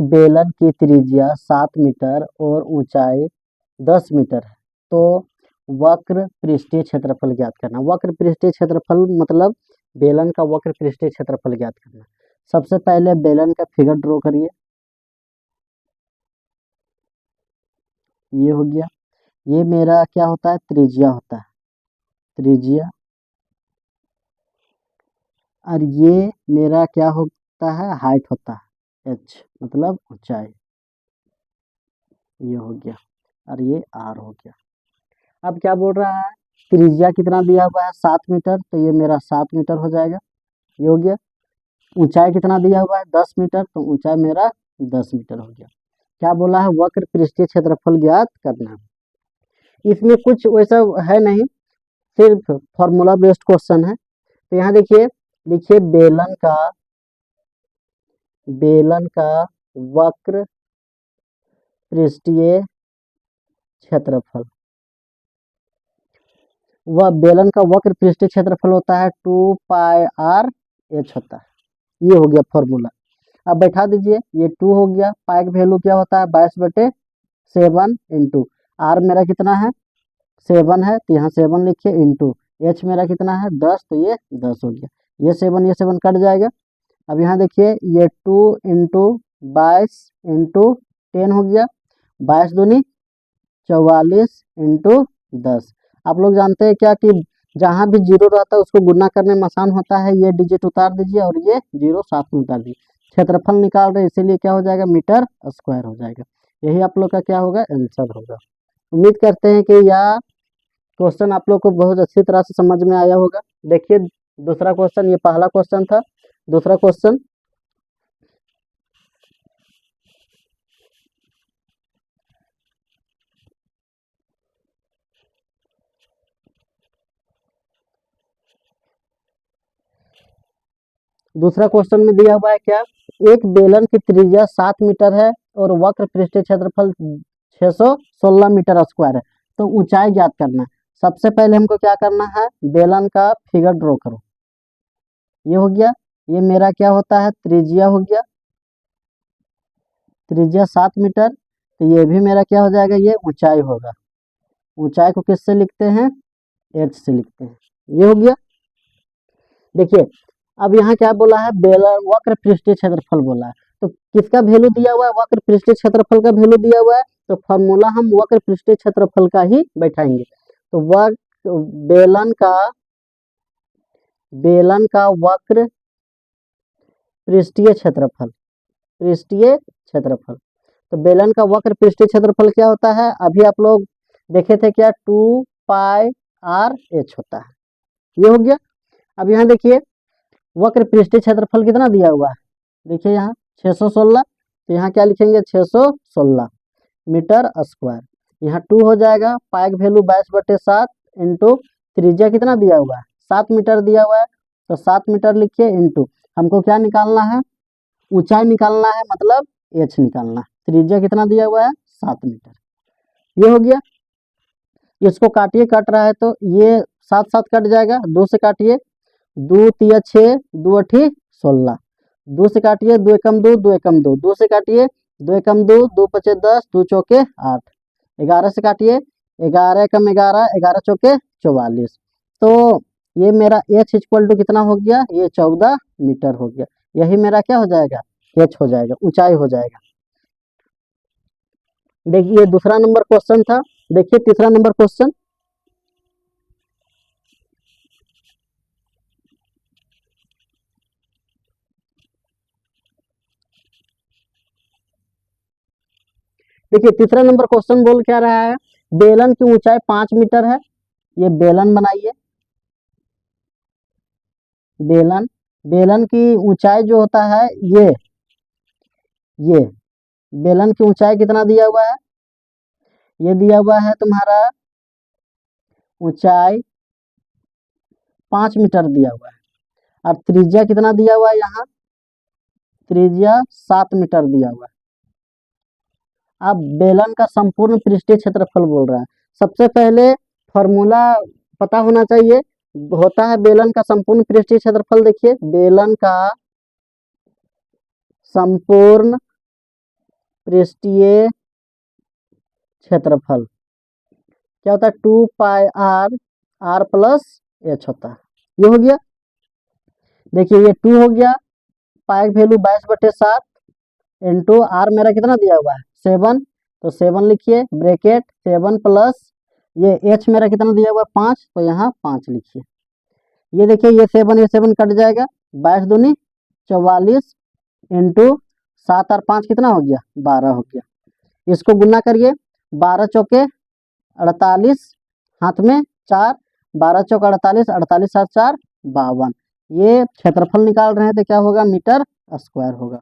बेलन की त्रिज्या 7 मीटर और ऊंचाई 10 मीटर है, तो वक्र पृष्ठीय क्षेत्रफल ज्ञात करना। वक्र पृष्ठीय क्षेत्रफल मतलब बेलन का वक्र पृष्ठीय क्षेत्रफल ज्ञात करना। सबसे पहले बेलन का फिगर ड्रॉ करिए, ये हो गया। ये मेरा क्या होता है, त्रिज्या होता है, त्रिज्या। और ये मेरा क्या होता है, हाइट होता है, h मतलब ऊंचाई, ये हो गया। और ये r हो गया। अब क्या बोल रहा है, त्रिज्या कितना दिया हुआ है 7 मीटर, तो ये मेरा 7 मीटर हो जाएगा, ये हो गया। ऊंचाई कितना दिया हुआ है 10 मीटर, तो ऊंचाई मेरा 10 मीटर हो गया। क्या बोला है, वक्र पृष्ठीय क्षेत्रफल ज्ञात करना। इसमें कुछ वैसा है नहीं, सिर्फ फॉर्मूला बेस्ड क्वेश्चन है। तो यहाँ देखिए, लिखिए बेलन का वक्र पृष्ठीय क्षेत्रफल। वह बेलन का वक्र पृष्ठीय क्षेत्रफल होता है 2πr/h होता है, ये हो गया फॉर्मूला। अब बैठा दीजिए, ये 2 हो गया, पाई का वैल्यू क्या होता है 22/7 इंटू r मेरा कितना है 7 है, तो यहाँ 7 लिखिए, इंटू h मेरा कितना है 10, तो ये 10 हो गया। ये 7 कट जाएगा। अब यहाँ देखिए, ये 2 इंटू 22 इंटू 10 हो गया, 22 दूनी 44 इंटू 10। आप लोग जानते हैं क्या कि जहाँ भी जीरो रहता है उसको गुना करने में आसान होता है। ये डिजिट उतार दीजिए और ये जीरो साथ में उतार दीजिए। क्षेत्रफल निकाल रहे इसीलिए क्या हो जाएगा, मीटर स्क्वायर हो जाएगा। यही आप लोग का क्या होगा, आंसर होगा। उम्मीद करते हैं कि यह क्वेश्चन आप लोग को बहुत अच्छी तरह से समझ में आया होगा। देखिए दूसरा क्वेश्चन, ये पहला क्वेश्चन था, दूसरा क्वेश्चन। दूसरा क्वेश्चन में दिया हुआ है क्या, एक बेलन की त्रिज्या 7 मीटर है और वक्र पृष्ठीय क्षेत्रफल 616 मीटर स्क्वायर है, तो ऊंचाई ज्ञात करना है। सबसे पहले हमको क्या करना है, बेलन का फिगर ड्रॉ करो, ये हो गया। ये मेरा क्या होता है, त्रिज्या हो गया, त्रिज्या 7 मीटर, तो ये भी मेरा क्या हो जाएगा, ये ऊंचाई होगा। ऊंचाई को किससे लिखते हैं, h से लिखते हैं, ये हो गया। देखिए अब यहाँ क्या बोला है, बेलन वक्र पृष्ठीय क्षेत्रफल बोला है, तो किसका वैल्यू दिया हुआ है, वक्र पृष्ठीय क्षेत्रफल का वैल्यू दिया हुआ है, तो फॉर्मूला हम वक्र पृष्ठीय क्षेत्रफल का ही बैठाएंगे। तो बेलन का वक्र पृष्ठीय क्षेत्रफल, पृष्ठीय क्षेत्रफल, तो बेलन का वक्र पृष्ठीय क्षेत्रफल क्या होता है, अभी आप लोग देखे थे क्या, 2πr/h होता है, ये हो गया। अब यहाँ देखिए वक्र पृष्ठीय क्षेत्रफल कितना दिया हुआ है, देखिए यहाँ 616, तो यहाँ क्या लिखेंगे 616 मीटर स्क्वायर। यहाँ 2 हो जाएगा, पाई का वैल्यू 22/7 इंटू त्रिज्या कितना दिया हुआ है 7 मीटर दिया हुआ है, तो 7 मीटर लिखिए, इंटू हमको क्या निकालना है, ऊंचाई निकालना है, मतलब h निकालना है। त्रिज्या कितना दिया हुआ है 7 मीटर, ये हो गया। इसको काटिए, कट रहा है तो ये 7 कट जाएगा, 2 से काटिए, 2 तिया 6, 2 अठी 16, 2 से काटिए, 2 एकम 2, 2 एकम 2, 2 से काटिए, 2 एकम 2, 2 पचे 10, 2 चौके 8, 11 से काटिए, 11 एकम 11, 11 चौके 44, तो ये मेरा h इक्वल टू कितना हो गया, ये 14 मीटर हो गया। यही मेरा क्या हो जाएगा, h हो जाएगा, ऊंचाई हो जाएगा। देखिए दूसरा नंबर क्वेश्चन था, देखिए तीसरा नंबर क्वेश्चन। देखिए तीसरा नंबर क्वेश्चन बोल क्या रहा है, बेलन की ऊंचाई 5 मीटर है। ये बेलन बनाइए, बेलन की ऊंचाई जो होता है, ये बेलन की ऊंचाई कितना दिया हुआ है, ये दिया हुआ है तुम्हारा ऊंचाई 5 मीटर दिया हुआ है। अब त्रिज्या कितना दिया हुआ है, यहाँ त्रिज्या 7 मीटर दिया हुआ है। अब बेलन का संपूर्ण पृष्ठीय क्षेत्रफल बोल रहा है। सबसे पहले फॉर्मूला पता होना चाहिए, होता है बेलन का संपूर्ण पृष्ठीय क्षेत्रफल। देखिए बेलन का संपूर्ण पृष्ठीय क्षेत्रफल क्या होता है 2πr r प्लस h होता है। ये हो गया। देखिए ये 2 हो गया, पाई का वैल्यू 22/7 इंटू आर मेरा कितना दिया हुआ है 7, तो 7 लिखिए ब्रैकेट 7 प्लस ये h मेरा कितना दिया हुआ है 5, तो यहाँ 5 लिखिए। ये देखिए ये 7 कट जाएगा, 22 दूनी 44 इंटू 7 और 5 कितना हो गया 12 हो गया। इसको गुना करिए, 12 चौके 48, हाथ में 4, 12 चौक 48, 48 और 4 52। ये क्षेत्रफल निकाल रहे हैं तो क्या होगा मीटर स्क्वायर होगा।